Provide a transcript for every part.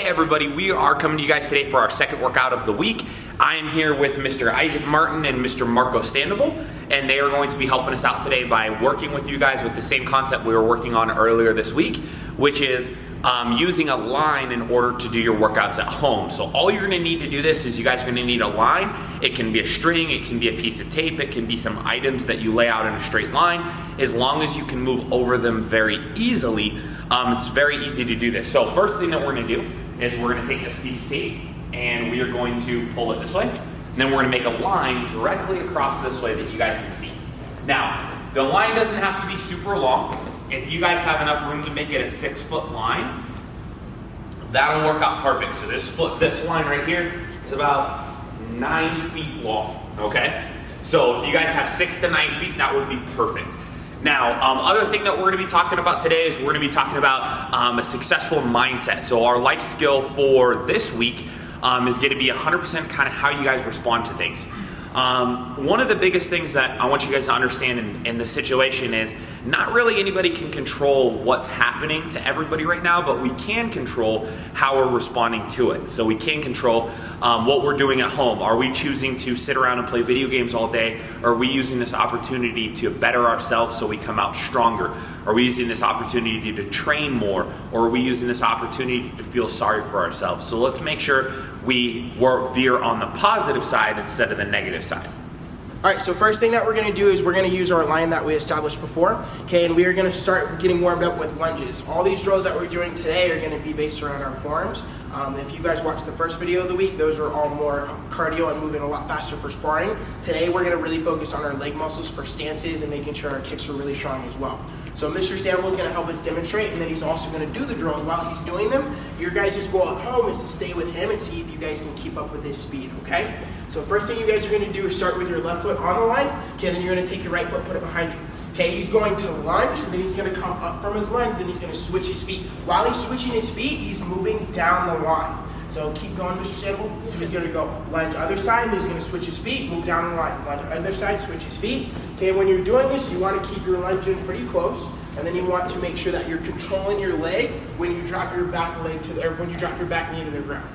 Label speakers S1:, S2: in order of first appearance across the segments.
S1: Hey everybody, we are coming to you guys today for our second workout of the week. I am here with Mr. Isaac Martin and Mr. Marco Sandoval, and they are going to be helping us out today by working with you guys with the same concept we were working on earlier this week, which is using a line in order to do your workouts at home. So all you're gonna need to do this is you guys are gonna need a line. It can be a string, it can be a piece of tape, it can be some items that you lay out in a straight line. As long as you can move over them very easily, it's very easy to do this. So first thing that we're gonna do is we're gonna take this piece of tape and we are going to pull it this way. And then we're gonna make a line directly across this way that you guys can see. Now, the line doesn't have to be super long. If you guys have enough room to make it a 6-foot line, that'll work out perfect. So this line right here is about 9 feet long, okay? So if you guys have 6 to 9 feet, that would be perfect. Now, other thing that we're gonna be talking about today is we're gonna be talking about a successful mindset. So our life skill for this week is gonna be 100% kind of how you guys respond to things. One of the biggest things that I want you guys to understand in this situation is not really anybody can control what's happening to everybody right now, but we can control how we're responding to it. So we can control what we're doing at home. Are we choosing to sit around and play video games all day? Or are we using this opportunity to better ourselves so we come out stronger? Are we using this opportunity to train more? Or are we using this opportunity to feel sorry for ourselves? So let's make sure we veer on the positive side instead of the negative side.
S2: All right, so first thing that we're gonna do is we're gonna use our line that we established before, okay, and we are gonna start getting warmed up with lunges. All these drills that we're doing today are gonna be based around our forearms. If you guys watched the first video of the week, those are all more cardio and moving a lot faster for sparring. Today, we're gonna really focus on our leg muscles for stances and making sure our kicks are really strong as well. So Mr. Sandoval is gonna help us demonstrate, and then he's also gonna do the drills while he's doing them. Your guys' goal at home is to stay with him and see if you guys can keep up with his speed, okay? So first thing you guys are gonna do is start with your left foot on the line, okay, then you're gonna take your right foot, put it behind you. Okay, he's going to lunge, then he's gonna come up from his lunge, then he's gonna switch his feet. While he's switching his feet, he's moving down the line. So keep going, Mr. Sandoval. So he's gonna go lunge other side, and he's gonna switch his feet, move down the line. Lunge other side, switch his feet. Okay, when you're doing this, you wanna keep your lunge in pretty close, and then you want to make sure that you're controlling your leg when you drop your back leg to when you drop your back knee to the ground.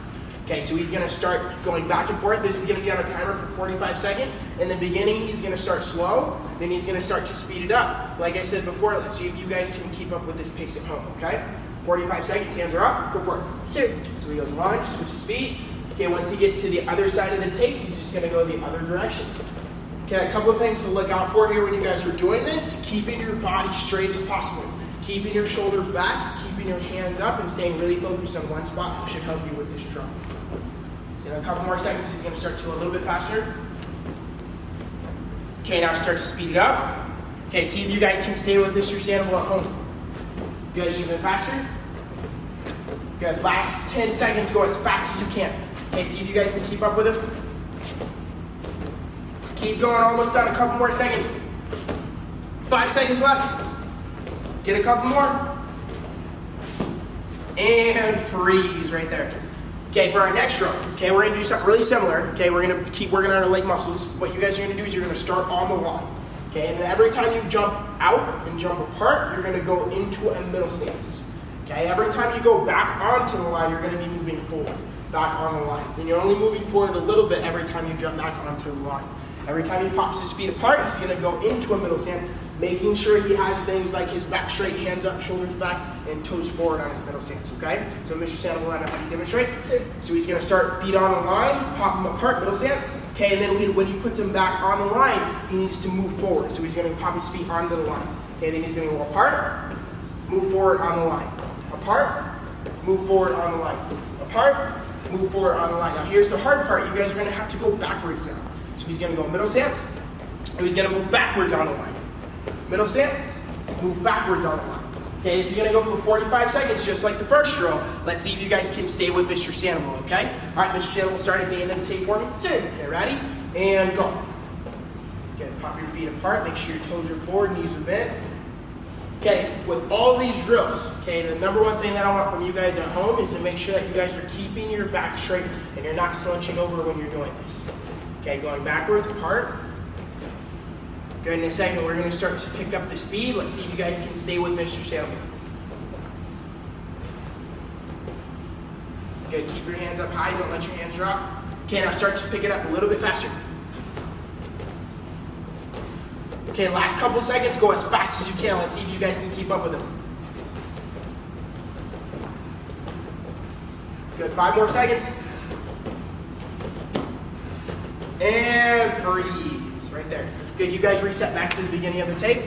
S2: Okay, so he's gonna start going back and forth. This is gonna be on a timer for 45 seconds. In the beginning, he's gonna start slow, then he's gonna start to speed it up. Like I said before, let's see if you guys can keep up with this pace at home, okay? 45 seconds, hands are up, go for it. Sir. So he goes lunge, switches feet. Okay, once he gets to the other side of the tape, he's just gonna go the other direction. Okay, a couple of things to look out for here when you guys are doing this. Keeping your body straight as possible. Keeping your shoulders back, keeping your hands up, and staying really focused on one spot should help you with this drill. So in a couple more seconds, he's gonna start to go a little bit faster. Okay, now start to speed it up. Okay, see if you guys can stay with Mr. Sandoval at home. Good, even faster. Good, last 10 seconds, go as fast as you can. Okay, see if you guys can keep up with him. Keep going, almost done, a couple more seconds. 5 seconds left. Get a couple more. And freeze right there. Okay, for our next drill, okay, we're gonna do something really similar. Okay, we're gonna keep working on our leg muscles. What you guys are gonna do is you're gonna start on the line. Okay, and then every time you jump out and jump apart, you're gonna go into a middle stance. Okay, every time you go back onto the line, you're gonna be moving forward, back on the line. Then you're only moving forward a little bit every time you jump back onto the line. Every time he pops his feet apart, he's gonna go into a middle stance, making sure he has things like his back straight, hands up, shoulders back, and toes forward on his middle stance, okay? So Mr. Sandoval, I know how you demonstrate. Sure. So he's gonna start feet on the line, pop them apart, middle stance, okay? And then when he puts them back on the line, he needs to move forward. So he's gonna pop his feet onto the line. Okay, then he's gonna go apart, move forward on the line. Apart, move forward on the line. Apart, move forward on the line. Now here's the hard part. You guys are gonna have to go backwards now. So he's gonna go middle stance, and he's gonna move backwards on the line. Middle stance, move backwards on the line. Okay, this is gonna go for 45 seconds, just like the first drill. Let's see if you guys can stay with Mr. Sandoval, okay? All right, Mr. Sandoval, start at the end of the tape for me. Sure. Okay, ready? And go. Okay, pop your feet apart, make sure your toes are forward, knees are bent. Okay, with all these drills, okay, the number one thing that I want from you guys at home is to make sure that you guys are keeping your back straight and you're not slouching over when you're doing this. Okay, going backwards, apart. Good, in a second, we're gonna start to pick up the speed. Let's see if you guys can stay with Mr. Sandoval. Good, keep your hands up high, don't let your hands drop. Okay, now start to pick it up a little bit faster. Okay, last couple seconds, go as fast as you can. Let's see if you guys can keep up with them. Good, 5 more seconds. And freeze, right there. Good, you guys reset back to the beginning of the tape.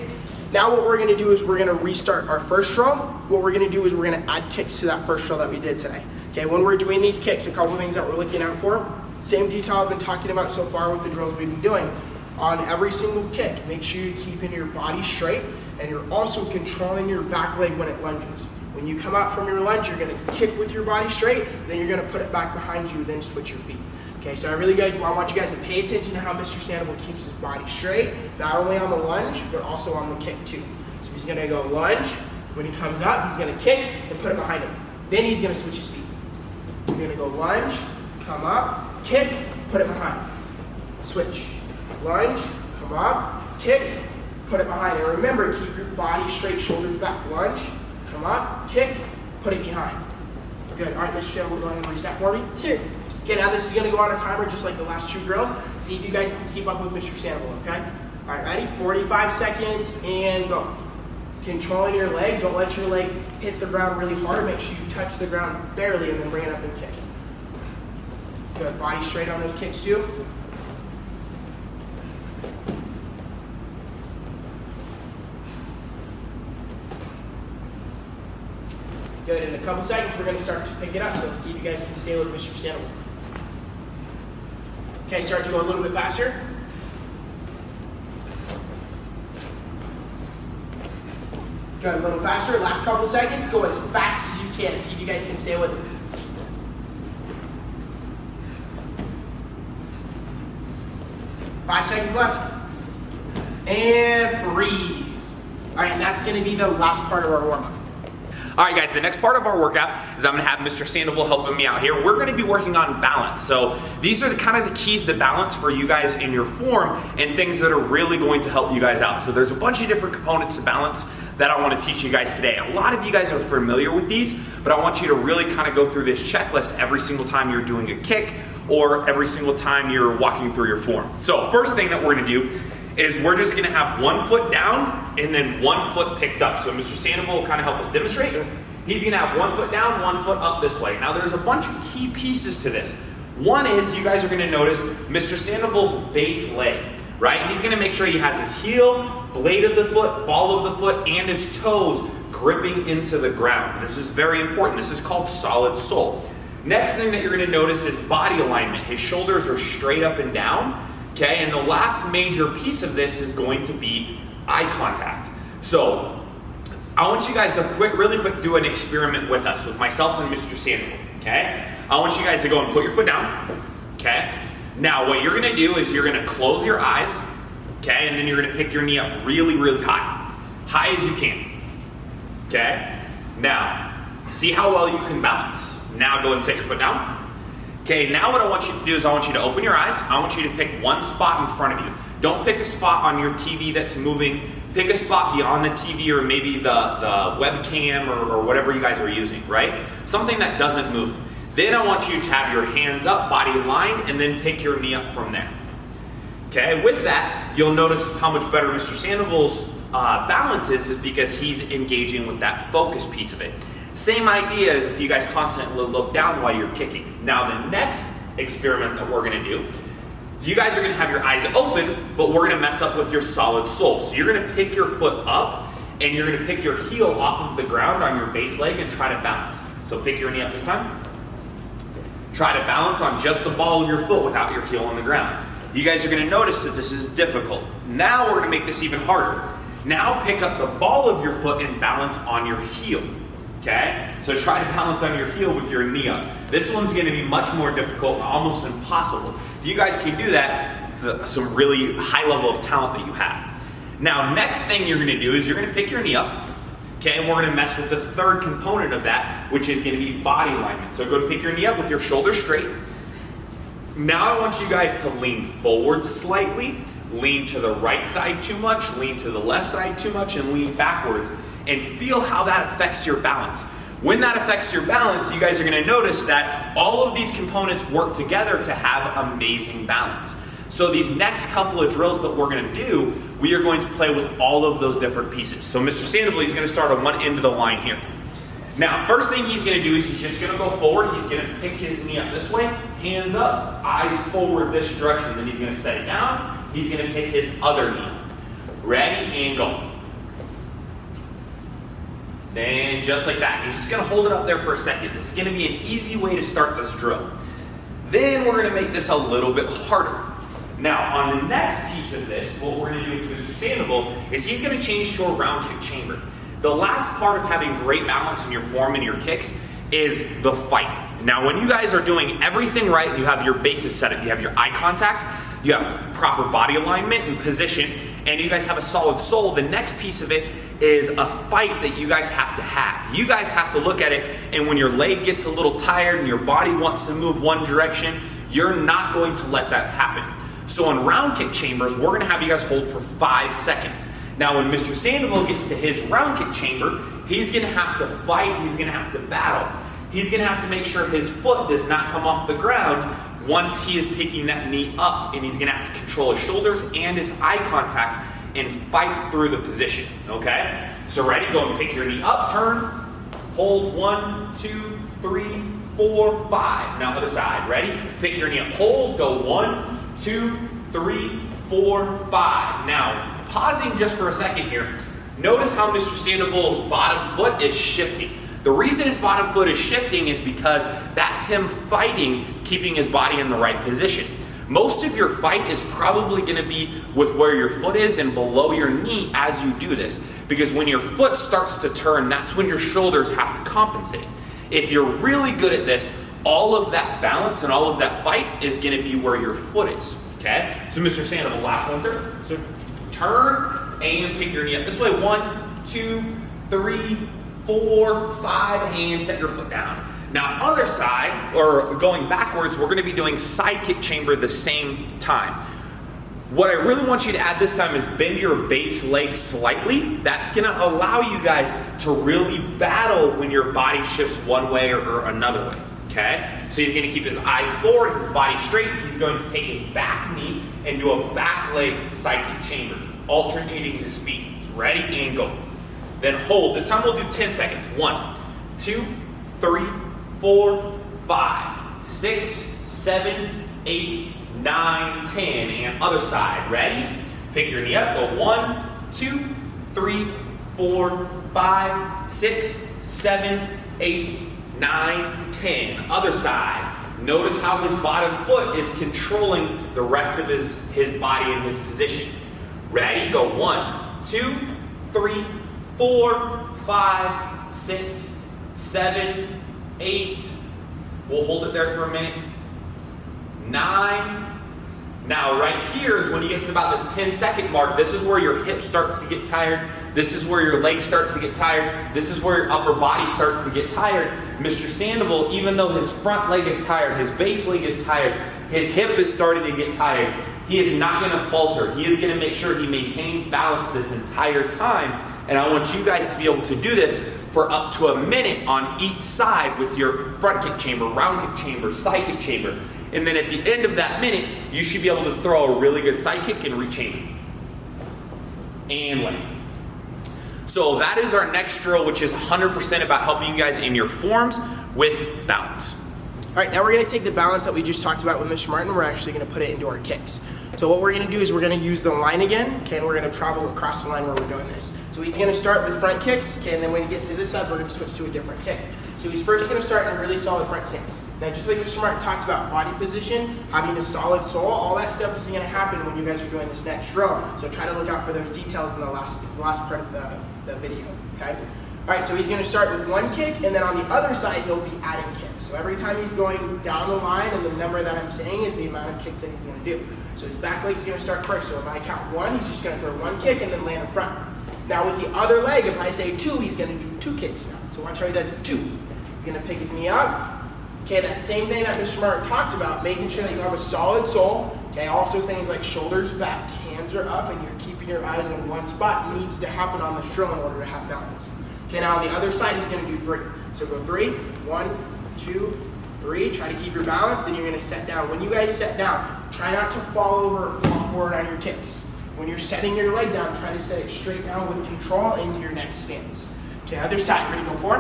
S2: Now what we're gonna do is we're gonna restart our first drill. What we're gonna do is we're gonna add kicks to that first drill that we did today. Okay, when we're doing these kicks, a couple things that we're looking out for. Same detail I've been talking about so far with the drills we've been doing. On every single kick, make sure you're keeping your body straight and you're also controlling your back leg when it lunges. When you come out from your lunge, you're gonna kick with your body straight, then you're gonna put it back behind you, then switch your feet. Okay, so I want you guys to pay attention to how Mr. Sandoval keeps his body straight, not only on the lunge, but also on the kick too. So he's gonna go lunge, when he comes up, he's gonna kick and put it behind him. Then he's gonna switch his feet. He's gonna go lunge, come up, kick, put it behind. Switch. Lunge, come up, kick, put it behind. And remember, keep your body straight, shoulders back. Lunge, come up, kick, put it behind. Good. All right, Mr. Sandoval, go ahead and reset for me.
S3: Sure.
S2: Okay, now this is going to go on a timer just like the last 2 drills. See if you guys can keep up with Mr. Sandoval, okay? All right, ready? 45 seconds and go. Controlling your leg. Don't let your leg hit the ground really hard. Make sure you touch the ground barely and then bring it up and kick. Good. Body straight on those kicks too. Good. In a couple seconds, we're going to start to pick it up. So let's see if you guys can stay with Mr. Sandoval. Okay, start to go a little bit faster. Good, a little faster. Last couple seconds, go as fast as you can. See if you guys can stay with it. Five seconds left. And freeze. All right, and that's gonna be the last part of our warm-up.
S1: All right, guys, the next part of our workout is I'm gonna have Mr. Sandoval helping me out here. We're gonna be working on balance. So these are the kind of the keys to balance for you guys in your form and things that are really going to help you guys out. So there's a bunch of different components to balance that I wanna teach you guys today. A lot of you guys are familiar with these, but I want you to really kind of go through this checklist every single time you're doing a kick or every single time you're walking through your form. So first thing that we're gonna do is we're just gonna have 1 foot down and then 1 foot picked up. So Mr. Sandoval will kind of help us demonstrate. Sure. He's gonna have 1 foot down, 1 foot up this way. Now there's a bunch of key pieces to this. One is you guys are gonna notice Mr. Sandoval's base leg, right? He's gonna make sure he has his heel, blade of the foot, ball of the foot, and his toes gripping into the ground. This is very important. This is called solid sole. Next thing that you're gonna notice is body alignment. His shoulders are straight up and down. Okay, and the last major piece of this is going to be eye contact. So I want you guys to really quick do an experiment with us, with myself and Mr. Sandoval, okay? I want you guys to go and put your foot down, okay? Now what you're gonna do is you're gonna close your eyes, okay? And then you're gonna pick your knee up really, really high. High as you can, okay? Now, see how well you can balance. Now go and set your foot down. Okay, now what I want you to do is I want you to open your eyes. I want you to pick one spot in front of you. Don't pick a spot on your TV that's moving. Pick a spot beyond the TV or maybe the webcam or whatever you guys are using, right? Something that doesn't move. Then I want you to have your hands up, body aligned, and then pick your knee up from there. Okay, with that, you'll notice how much better Mr. Sandoval's balance is because he's engaging with that focus piece of it. Same idea as if you guys constantly look down while you're kicking. Now the next experiment that we're gonna do, you guys are gonna have your eyes open, but we're gonna mess up with your solid sole. So you're gonna pick your foot up and you're gonna pick your heel off of the ground on your base leg and try to balance. So pick your knee up this time. Try to balance on just the ball of your foot without your heel on the ground. You guys are gonna notice that this is difficult. Now we're gonna make this even harder. Now pick up the ball of your foot and balance on your heel. Okay? So try to balance on your heel with your knee up. This one's gonna be much more difficult, almost impossible. If you guys can do that, it's some really high level of talent that you have. Now, next thing you're gonna do is you're gonna pick your knee up, okay? And we're gonna mess with the third component of that, which is gonna be body alignment. So go to pick your knee up with your shoulders straight. Now I want you guys to lean forward slightly, lean to the right side too much, lean to the left side too much, and lean backwards. And feel how that affects your balance. When that affects your balance, you guys are gonna notice that all of these components work together to have amazing balance. So these next couple of drills that we're gonna do, we are going to play with all of those different pieces. So Mr. Sandoval, he's gonna start on one end of the line here. Now, first thing he's gonna do is he's just gonna go forward. He's gonna pick his knee up this way, hands up, eyes forward this direction. Then he's gonna set it down. He's gonna pick his other knee up. Ready, and go. Then just like that. He's just gonna hold it up there for a second. This is gonna be an easy way to start this drill. Then we're gonna make this a little bit harder. Now, on the next piece of this, what we're gonna do with Mr. Sandoval is he's gonna change to a round kick chamber. The last part of having great balance in your form and your kicks is the fight. Now, when you guys are doing everything right, you have your bases set up, you have your eye contact, you have proper body alignment and position, and you guys have a solid sole, the next piece of it is a fight that you guys have to have. You guys have to look at it, and when your leg gets a little tired and your body wants to move one direction, you're not going to let that happen. So in round kick chambers, we're gonna have you guys hold for 5 seconds. Now when Mr. Sandoval gets to his round kick chamber, he's gonna have to fight, he's gonna have to battle. He's gonna have to make sure his foot does not come off the ground once he is picking that knee up, and he's gonna have to control his shoulders and his eye contact and fight through the position, okay? So ready, go and pick your knee up, turn, hold 1, 2, 3, 4, 5. Now other side, ready? Pick your knee up, hold, go 1, 2, 3, 4, 5. Now, pausing just for a second here, notice how Mr. Sandoval's bottom foot is shifting. The reason his bottom foot is shifting is because that's him fighting, keeping his body in the right position. Most of your fight is probably gonna be with where your foot is and below your knee as you do this. Because when your foot starts to turn, that's when your shoulders have to compensate. If you're really good at this, all of that balance and all of that fight is gonna be where your foot is, okay? So Mr. Sandoval, last one, sir. So turn and pick your knee up this way. 1, 2, 3, 4, 5, and set your foot down. Now other side, or going backwards, we're gonna be doing side kick chamber the same time. What I really want you to add this time is bend your base leg slightly. That's gonna allow you guys to really battle when your body shifts one way or another way, okay? So he's gonna keep his eyes forward, his body straight. He's going to take his back knee and do a back leg side kick chamber, alternating his feet. Ready, and go. Then hold. This time we'll do 10 seconds. 1, 2, 3, 4, 5, 6, 7, 8, 9, 10. And other side. Ready? Pick your knee up. Go 1, 2, 3, 4, 5, 6, 7, 8, 9, 10. Other side. Notice how his bottom foot is controlling the rest of his body and his position. Ready? Go 1, 2, 3, 4, 5, 6, 7, 8. We'll hold it there for a minute. 9. Now right here is when you get to about this 10-second mark. This is where your hip starts to get tired. This is where your leg starts to get tired. This is where your upper body starts to get tired. Mr. Sandoval, even though his front leg is tired, his base leg is tired, his hip is starting to get tired, he is not going to falter. He is going to make sure he maintains balance this entire time. And I want you guys to be able to do this for up to a minute on each side with your front kick chamber, round kick chamber, side kick chamber. And then at the end of that minute, you should be able to throw a really good side kick and rechamber. And land. So that is our next drill, which is 100% about helping you guys in your forms with balance.
S2: All right, now we're gonna take the balance that we just talked about with Mr. Martin, we're actually gonna put it into our kicks. So what we're gonna do is we're gonna use the line again, okay, and we're gonna travel across the line where we're doing this. So he's gonna start with front kicks, okay, and then when he gets to this side, we're gonna switch to a different kick. So he's first gonna start in a really solid front stance. Now, just like Mr. Martin talked about body position, having a solid sole, all that stuff is gonna happen when you guys are doing this next drill. So try to look out for those details in the last part of the video, okay? All right, so he's gonna start with one kick, and then on the other side, he'll be adding kicks. So every time he's going down the line, and the number that I'm saying is the amount of kicks that he's gonna do. So his back leg's gonna start first. So if I count 1, he's just gonna throw 1 kick and then land in front. Now with the other leg, if I say 2, he's gonna do 2 kicks now. So watch how he does it, 2. He's gonna pick his knee up. Okay, that same thing that Mr. Martin talked about, making sure that you have a solid sole. Okay, also things like shoulders back, hands are up, and you're keeping your eyes on one spot needs to happen on this drill in order to have balance. Okay, now on the other side, he's gonna do 3. So go 3, 1, 2, 3. Try to keep your balance, and you're gonna set down. When you guys set down, try not to fall over or fall forward on your kicks. When you're setting your leg down, try to set it straight down with control into your next stance. Okay, other side, ready, go 4.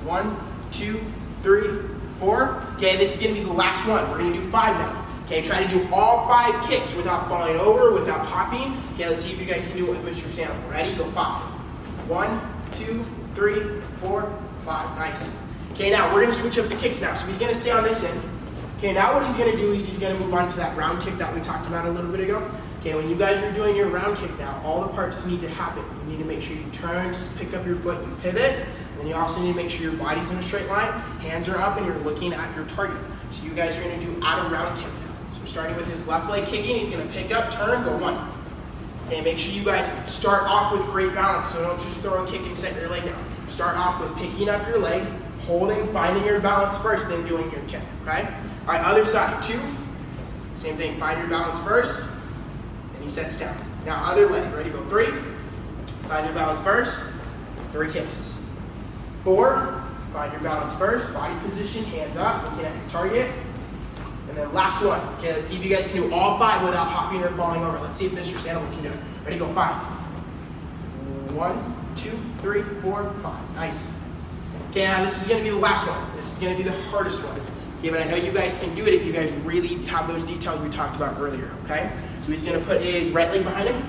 S2: 1, 2, 3, 4. Okay, this is gonna be the last one. We're gonna do 5 now. Okay, try to do all 5 kicks without falling over, without hopping. Okay, let's see if you guys can do it with Mr. Sandoval. Ready, go 5. 1, 2, 3, 4, 5. Nice. Okay, now we're gonna switch up the kicks now. So he's gonna stay on this end. Okay, now what he's gonna do is he's gonna move on to that round kick that we talked about a little bit ago. Okay, when you guys are doing your round kick now, all the parts need to happen. You need to make sure you turn, just pick up your foot, you pivot, and you also need to make sure your body's in a straight line, hands are up, and you're looking at your target. So you guys are gonna do out of round kick now. So starting with his left leg kicking, he's gonna pick up, turn, go 1. Okay, make sure you guys start off with great balance, so don't just throw a kick and set your leg down. Start off with picking up your leg, holding, finding your balance first, then doing your kick, okay? All right, other side, 2. Same thing, find your balance first, then he sets down. Now other leg, ready, go 3. Find your balance first, 3 kicks. 4, find your balance first, body position, hands up, looking at your target. And then last one. Okay, let's see if you guys can do all 5 without hopping or falling over. Let's see if Mr. Sandoval can do it. Ready, go 5. 1, 2, 3, 4, 5. Nice. Okay, now this is gonna be the last one. This is gonna be the hardest one. Okay, but I know you guys can do it if you guys really have those details we talked about earlier, okay? So he's gonna put his right leg behind him.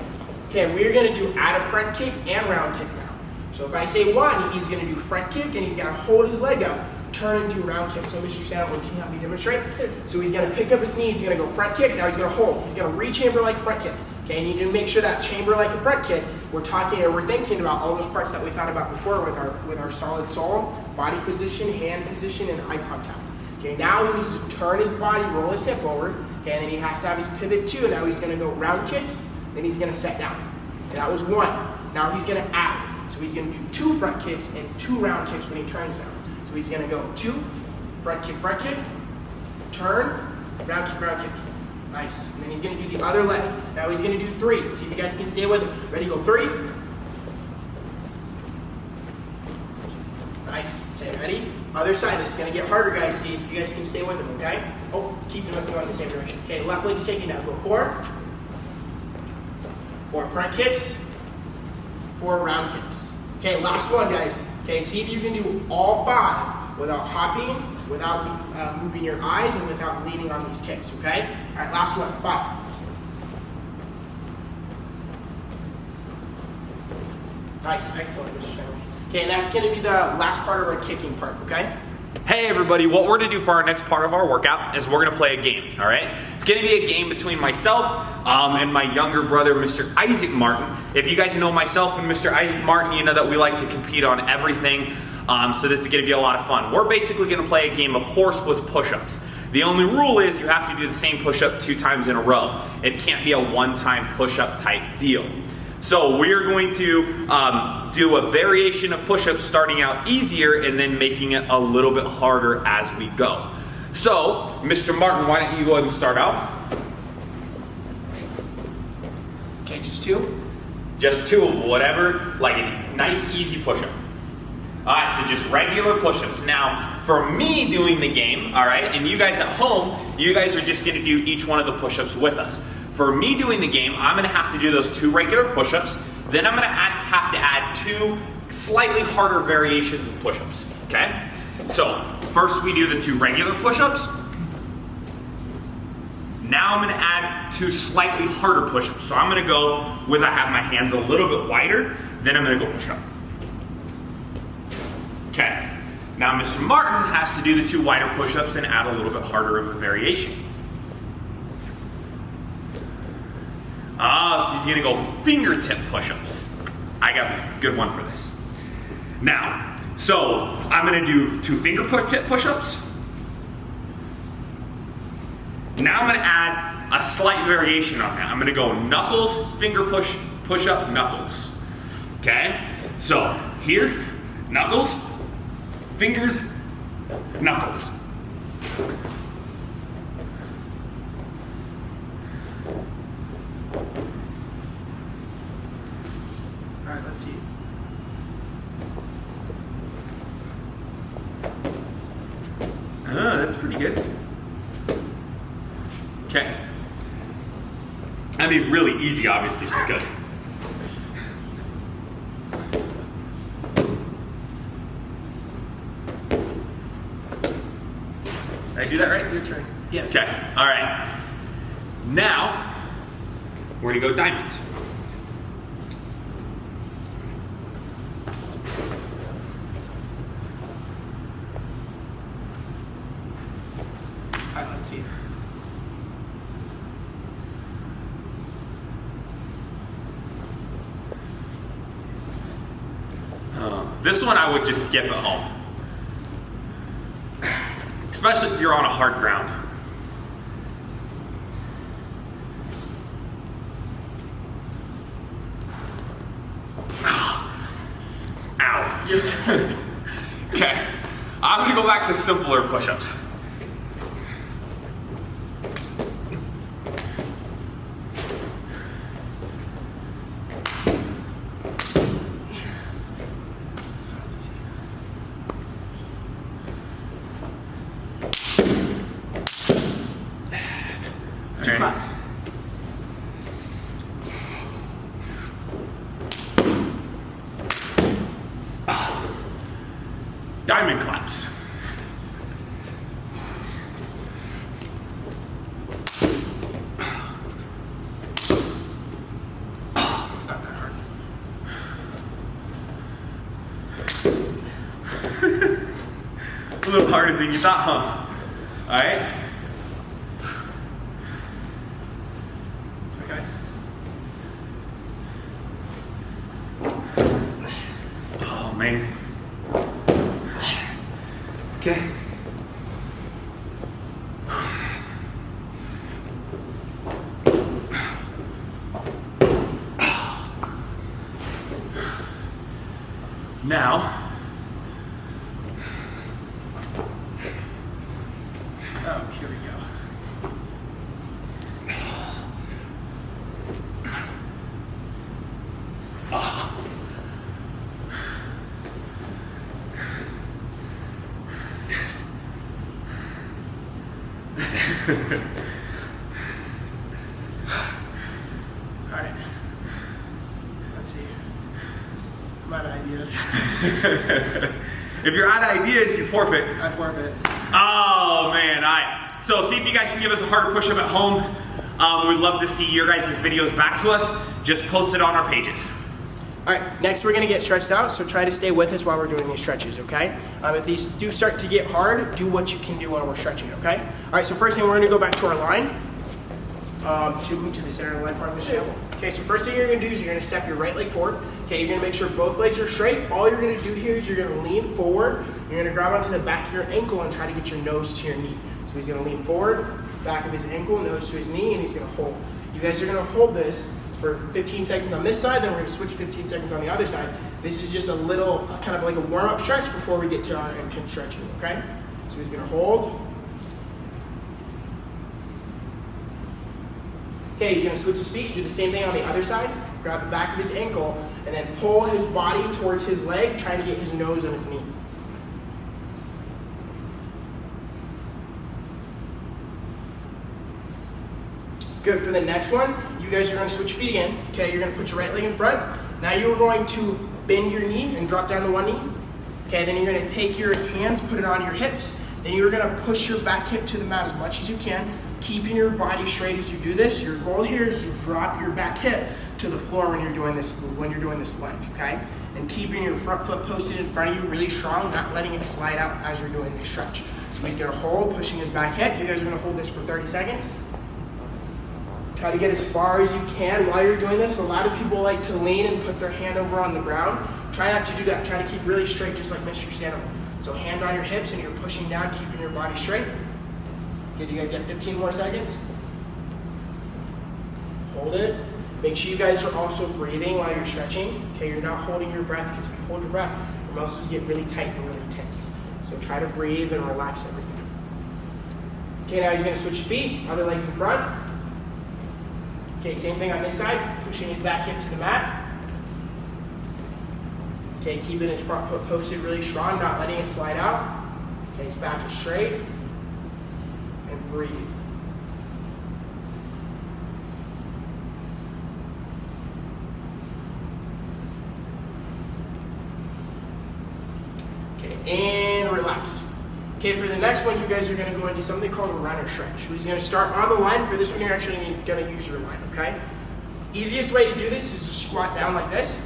S2: Okay, we're gonna do out of front kick and round kick now. So if I say 1, he's gonna do front kick and he's gotta hold his leg up, turn and do round kick. So Mr. Sandoval, can you help me demonstrate? So he's gonna pick up his knee, he's gonna go front kick, now he's gonna hold. He's gonna re-chamber like front kick. Okay, and you need to make sure that chamber like a front kick, we're thinking about all those parts that we thought about before with our solid sole, body position, hand position, and eye contact. Okay, now he needs to turn his body, roll his hip over, okay, and then he has to have his pivot 2. Now he's gonna go round kick, then he's gonna set down. Okay, that was 1. Now he's gonna add. So he's gonna do 2 front kicks and 2 round kicks when he turns down. So he's gonna go 2, front kick, turn, round kick. Nice. And then he's gonna do the other leg. Now he's gonna do 3. See if you guys can stay with him. Ready, go 3. Nice. Okay, ready? Other side. This is gonna get harder, guys. See if you guys can stay with him, okay? Oh, keep them going in the same direction. Okay, left leg's kicking now. Go 4. 4 front kicks, 4 round kicks. Okay, last one, guys. Okay, see if you can do all 5 without hopping, without moving your eyes, and without leaning on these kicks, okay? All right, last one, 5. Nice, excellent, Mr. Chandler. Okay, and that's gonna be the last part of our kicking part, okay?
S1: Hey everybody, what we're gonna do for our next part of our workout is we're gonna play a game, all right? It's gonna be a game between myself and my younger brother, Mr. Isaac Martin. If you guys know myself and Mr. Isaac Martin, you know that we like to compete on everything. So this is gonna be a lot of fun. We're basically gonna play a game of horse with push-ups. The only rule is you have to do the same push-up 2 times in a row. It can't be a one-time push-up type deal. So we're going to do a variation of push-ups starting out easier and then making it a little bit harder as we go. So, Mr. Martin, why don't you go ahead and start off?
S2: Okay, just 2?
S1: Just 2 of whatever, like a nice easy push-up. Alright, so just regular push-ups. Now, for me doing the game, alright, and you guys at home, you guys are just gonna do each one of the push-ups with us. For me doing the game, I'm gonna have to do those 2 regular push-ups, then I'm gonna have to add 2 slightly harder variations of push-ups, okay? So, first we do the 2 regular push-ups. Now I'm gonna add 2 slightly harder push-ups. So I'm gonna go with, I have my hands a little bit wider, then I'm gonna go push-up. Okay, now Mr. Martin has to do the 2 wider push-ups and add a little bit harder of a variation. So he's gonna go fingertip push-ups. I got a good one for this. Now, so I'm gonna do 2 finger push-ups. Now I'm gonna add a slight variation on that. I'm gonna go knuckles, finger push-up, knuckles. Okay? So here, knuckles, fingers, knuckles.
S2: All right, let's see.
S1: pretty good. Okay. I mean, really easy, obviously, but good. Did I do that right?
S2: Your turn. Yes.
S1: Okay, all right. Now, we're gonna go diamonds.
S2: All right, let's see.
S1: This one I would just skip at home. Especially if you're on a hard ground. Ow.
S2: Your turn.
S1: Okay, I'm gonna go back to simpler push-ups.
S2: Two claps.
S1: Diamond claps.
S2: It's not that hard.
S1: A little harder than you thought, huh? All right.
S2: Okay.
S1: Oh man. Okay. Now,
S2: Oh, here we go. All right. Let's see. I'm out of ideas.
S1: if you're out of ideas, you forfeit.
S2: I forfeit.
S1: Oh man, alright. So see if you guys can give us a harder push-up at home. We'd love to see your guys' videos back to us. Just post it on our pages.
S2: All right, next we're gonna get stretched out, so try to stay with us while we're doing these stretches, okay? If these do start to get hard, do what you can do while we're stretching, okay? All right, so first thing we're gonna go back to our line, to the center of the line part of the shamble. Okay, so first thing you're gonna do is you're gonna step your right leg forward. Okay, you're gonna make sure both legs are straight. All you're gonna do here is you're gonna lean forward. You're gonna grab onto the back of your ankle and try to get your nose to your knee. So he's gonna lean forward, back of his ankle, nose to his knee, and he's gonna hold. You guys are gonna hold this for 15 seconds on this side, then we're gonna switch 15 seconds on the other side. This is just a little, kind of like a warm-up stretch before we get to our intense stretching, okay? So he's gonna hold. Okay, he's gonna switch his feet, do the same thing on the other side. Grab the back of his ankle, and then pull his body towards his leg, trying to get his nose on his knee. Good, for the next one, you guys are gonna switch feet again. Okay, you're gonna put your right leg in front. Now you're going to bend your knee and drop down to one knee. Okay, then you're gonna take your hands, put it on your hips. Then you're gonna push your back hip to the mat as much as you can, keeping your body straight as you do this. Your goal here is to drop your back hip to the floor when you're doing this lunge, okay? And keeping your front foot posted in front of you really strong, not letting it slide out as you're doing this stretch. So he's gonna hold, pushing his back hip. You guys are gonna hold this for 30 seconds. Try to get as far as you can while you're doing this. A lot of people like to lean and put their hand over on the ground. Try not to do that. Try to keep really straight, just like Mr. Sandoval. So hands on your hips and you're pushing down, keeping your body straight. Good, you guys got 15 more seconds. Hold it. Make sure you guys are also breathing while you're stretching. Okay, you're not holding your breath, because if you hold your breath, your muscles get really tight and really tense. So try to breathe and relax everything. Okay, now he's gonna switch his feet, other legs in front. Okay, same thing on this side, pushing his back hip to the mat. Okay, keeping his front foot posted really strong, not letting it slide out. Okay, his back is straight. and breathe. Okay, and relax. Okay, for the next one, you guys are going to go into something called a runner stretch. He's going to start on the line. For this one, you're actually going to use your line, okay? Easiest way to do this is to squat down like this.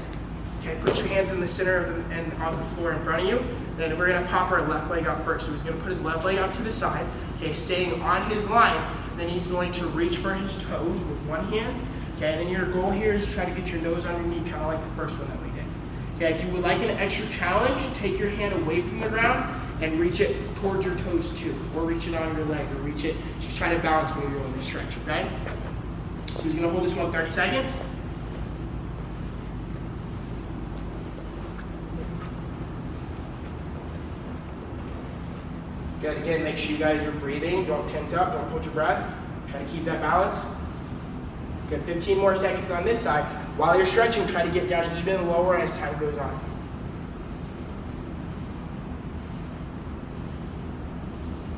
S2: Okay, put your hands in the center and on the floor in front of you. Then we're going to pop our left leg up first. So he's going to put his left leg up to the side, okay, staying on his line. Then he's going to reach for his toes with one hand. Okay, and then your goal here is to try to get your nose on your knee, kind of like the first one that we did. Okay, if you would like an extra challenge, take your hand away from the ground and reach it towards your toes too, or reach it on your leg, or reach it, just try to balance when you're doing this stretch, okay? So he's gonna hold this one 30 seconds. Good, again, make sure you guys are breathing, don't tense up, don't hold your breath. Try to keep that balance. Good, 15 more seconds on this side. While you're stretching, try to get down even lower as time goes on.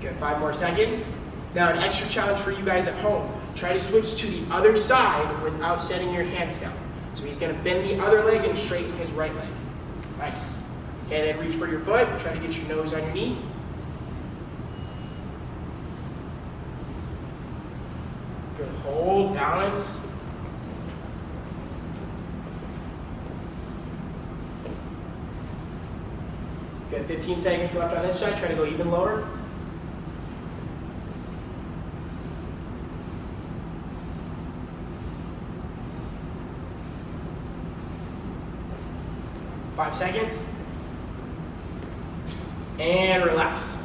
S2: Good, 5 more seconds. Now an extra challenge for you guys at home. Try to switch to the other side without setting your hands down. So he's gonna bend the other leg and straighten his right leg. Nice. Okay, then reach for your foot. Try to get your nose on your knee. Good, hold, balance. Good, 15 seconds left on this side. Try to go even lower. Five seconds. And relax.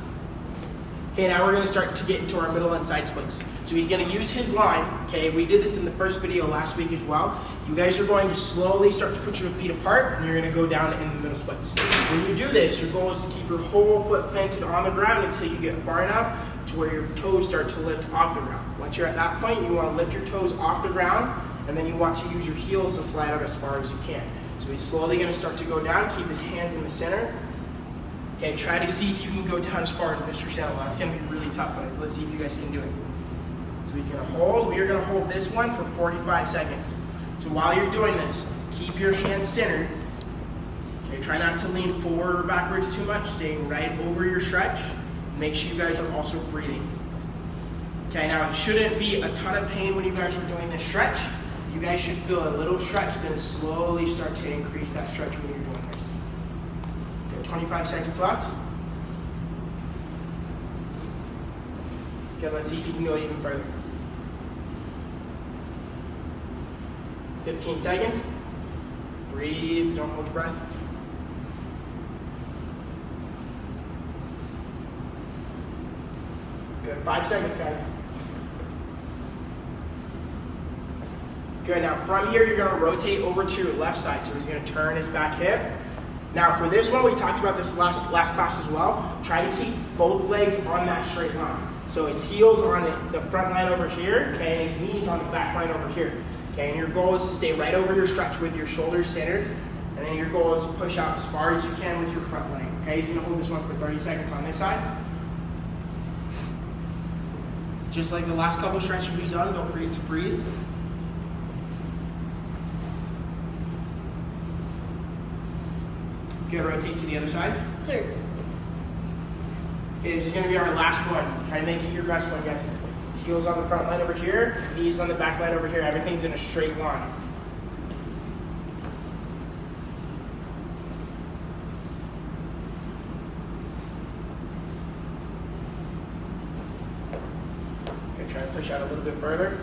S2: Okay, now we're going to start to get into our middle and side splits. So he's going to use his line. Okay, we did this in the first video last week as well. You guys are going to slowly start to put your feet apart, and you're going to go down in the middle splits. When you do this, your goal is to keep your whole foot planted on the ground until you get far enough to where your toes start to lift off the ground. Once you're at that point, you want to lift your toes off the ground, and then you want to use your heels to slide out as far as you can. So he's slowly going to start to go down, keep his hands in the center. Okay, try to see if you can go down as far as Mr. Sandoval. That's going to be really tough, but let's see if you guys can do it. So he's going to hold. We are going to hold this one for 45 seconds. So while you're doing this, keep your hands centered. Okay, try not to lean forward or backwards too much, staying right over your stretch. Make sure you guys are also breathing. Okay, now it shouldn't be a ton of pain when you guys are doing this stretch. You guys should feel a little stretch, then slowly start to increase that stretch when you're doing this. Okay, 25 seconds left. Okay, let's see if you can go even further. 15 seconds. Breathe, don't hold your breath. Good, 5 seconds, guys. Good, now from here, you're gonna rotate over to your left side. So he's gonna turn his back hip. Now for this one, we talked about this last class as well. Try to keep both legs on that straight line. So his heels on the front line over here, okay, and his knees on the back line over here. Okay, and your goal is to stay right over your stretch with your shoulders centered, and then your goal is to push out as far as you can with your front leg. Okay, he's gonna hold this one for 30 seconds on this side. Just like the last couple stretches we've done, don't forget to breathe. Good, rotate to the other side.
S3: Sure.
S2: Okay, this is gonna be our last one. Try to make it your best one, guys. Heels on the front line over here, knees on the back line over here. Everything's in a straight line. Okay, try to push out a little bit further.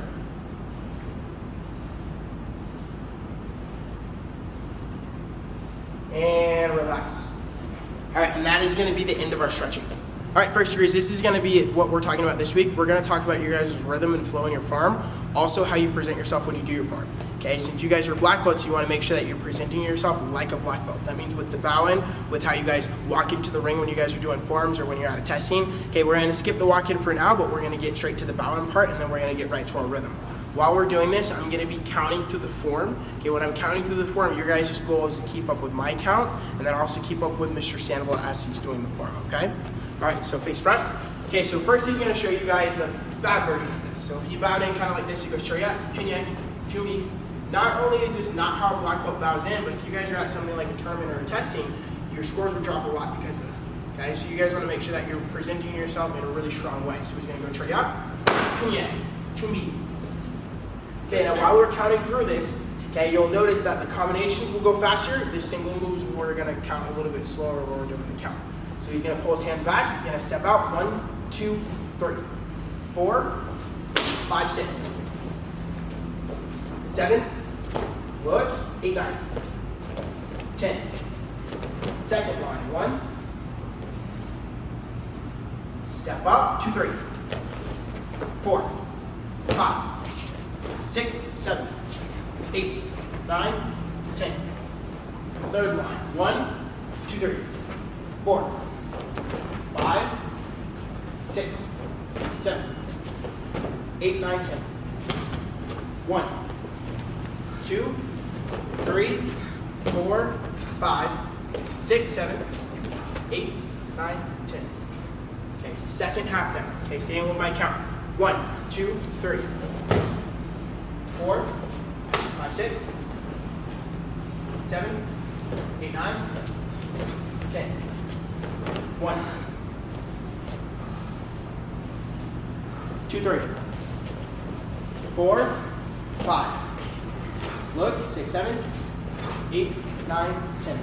S2: And relax. All right, and that is going to be the end of our stretching. All right, first degrees, this is going to be what we're talking about this week. We're going to talk about your guys' rhythm and flow in your form, also how you present yourself when you do your form. Okay, since you guys are black belts, you want to make sure that you're presenting yourself like a black belt. That means with the bow in, with how you guys walk into the ring when you guys are doing forms or when you're out of testing. Okay, we're going to skip the walk in for now, but we're going to get straight to the bow in part, and then we're going to get right to our rhythm. While we're doing this, I'm going to be counting through the form. Okay, when I'm counting through the form, your guys' goal is to keep up with my count, and then also keep up with Mr. Sandoval as he's doing the form, okay? All right, so face front. Okay, so first he's gonna show you guys the bad version of this. So if you bow in kind of like this, he goes chariot, kunye, chumi. Not only is this not how a black belt bows in, but if you guys are at something like a tournament or a testing, your scores would drop a lot because of that. Okay, so you guys want to make sure that you're presenting yourself in a really strong way. So he's going to go chariot, kunye, chumi. Okay, now while we're counting through this, okay, you'll notice that the combinations will go faster. The single moves we're going to count a little bit slower when we're doing the count. So he's going to pull his hands back. He's going to step out. 1, 2, 3, 4, 5, 6, 7. Look. 8, 9, 10. Second line. 1. Step up. 2, 3, 4, 5, 6, 7, 8, 9, 10. Third line. 1, 2, 3, 4, 5, 6, 7, 8, 9, 10. 1, 2, 3, 4, 5, 6, 7, 8, 9, 10. Okay, second half now. Okay, staying with my count. 1, 2, 3, 4, 5, 6, 7, 8, 9, 10. 1, 2, 3, 4, 5. Look, 6, 7, 8, 9, 10.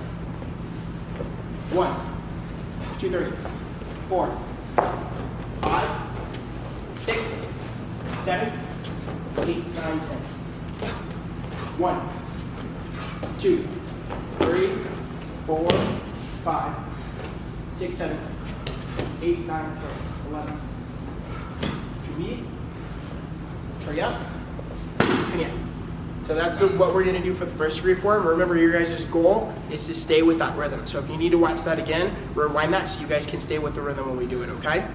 S2: 1, 2, 3, 4, 5, 6, 7, 8, 9, 10. 1, 2, 3, 4, 5, 6, 7, 8, 9, 10, 11. To me, hurry up. So that's what we're going to do for the first degree form. Remember, your guys' goal is to stay with that rhythm. So if you need to watch that again, rewind that so you guys can stay with the rhythm when we do it, okay?